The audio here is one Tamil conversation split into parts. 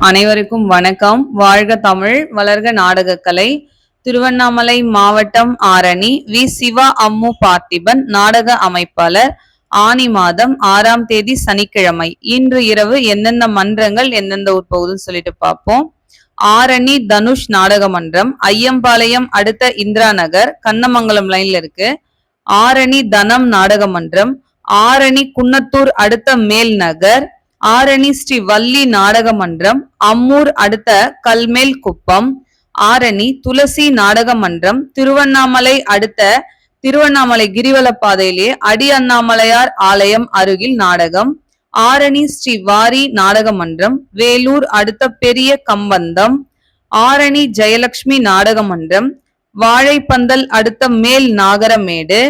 அனைவருக்கும் வணக்கம். வாழ்க தமிழ், வளர்க நாடகக்கலை. திருவண்ணாமலை மாவட்டம் ஆரணி வி. சிவா அம்மு பார்த்திபன் நாடக அமைப்பாளர். ஆனி மாதம் 6ஆம் தேதி சனிக்கிழமை. இன்று இரவு எந்தெந்த மன்றங்கள் எந்தெந்த ஊர் போகுதுன்னு சொல்லிட்டு பார்ப்போம். ஆரணி தனுஷ் நாடக மன்றம், ஐயம்பாளையம் அடுத்த இந்திரா நகர், கண்ணமங்கலம் லைன்ல இருக்கு. ஆரணி தனம் நாடக மன்றம், ஆரணி குன்னத்தூர் அடுத்த மேல் நகர், ஆரணி ஸ்ரீ வள்ளி நாடக மன்றம், அம்மூர் அடுத்த கல்மேல் குப்பம், ஆரணி துளசி நாடக மன்றம், திருவண்ணாமலை அடுத்த திருவண்ணாமலை கிரிவல பாதையிலே அடி அண்ணாமலையார் ஆலயம் அருகில் நாடகம், ஆரணி ஸ்ரீ வாரி நாடக மன்றம், வேலூர் அடுத்த பெரிய கம்பந்தம், ஆரணி ஜெயலட்சுமி நாடக மன்றம், வாழைப்பந்தல் அடுத்த மேல் நாகரமேடு,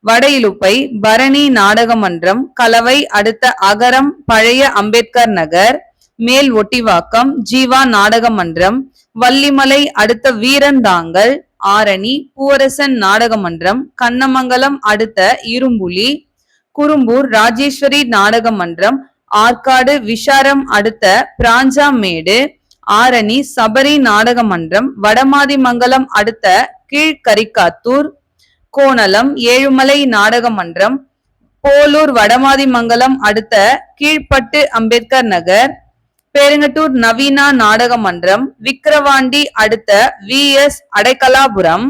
வடையிலுப்பை பரணி நாடக மன்றம், கலவை அடுத்த அகரம் பழைய அம்பேத்கர் நகர், மேல் ஒட்டிவாக்கம் ஜீவா நாடக மன்றம், வள்ளிமலை அடுத்த வீரந்தாங்கல், ஆரணி பூவரசன் நாடக மன்றம், கண்ணமங்கலம் அடுத்த இரும்புலி, குறும்பூர் ராஜேஸ்வரி நாடக மன்றம், ஆற்காடு விஷாரம் அடுத்த பிராஞ்சாமேடு, ஆரணி சபரி நாடக மன்றம், வடமாதிமங்கலம் அடுத்த கீழ்கரிக்காத்தூர், கோணலம் ஏழுமலை நாடக மன்றம், போலூர் வடமாதிமங்கலம் அடுத்த கீழ்பட்டு அம்பேத்கர் நகர், பெருங்கட்டூர் நவீனா நாடக மன்றம், விக்கிரவாண்டி அடுத்த வி. எஸ். அடைக்கலாபுரம்,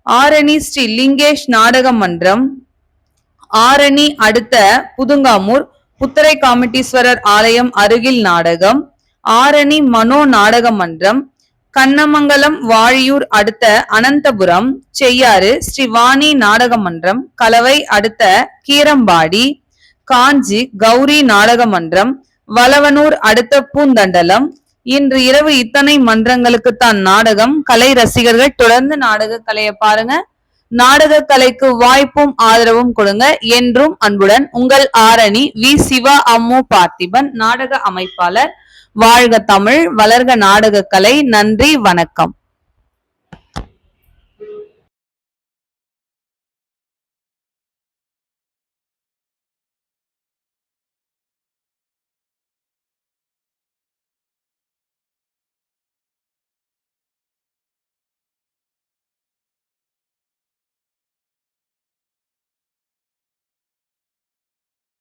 ஆரணி ஸ்ரீ லிங்கேஷ் நாடக மன்றம், ஆரணி அடுத்த புதுங்காமூர் புத்தரை காமெட்டீஸ்வரர் ஆலயம் அருகில் நாடகம், ஆரணி மனோ நாடக மன்றம், கண்ணமங்கலம் வாழியூர் அடுத்த அனந்தபுரம், செய்யாறு ஸ்ரீவாணி நாடக மன்றம், கலவை அடுத்த கீரம்பாடி, காஞ்சி கௌரி நாடக மன்றம், வளவனூர் அடுத்த பூந்தண்டலம். இன்று இரவு இத்தனை மன்றங்களுக்குத்தான் நாடகம். கலை ரசிகர்கள் தொடர்ந்து நாடக கலையை பாருங்க. நாடக கலைக்கு வாய்ப்பும் ஆதரவும் கொடுங்க. என்றும் அன்புடன் உங்கள் ஆரணி வி. சிவா அம்மு பார்த்திபன் நாடக அமைப்பாளர். வாழ்க தமிழ், வளர்க நாடக கலை. நன்றி, வணக்கம்.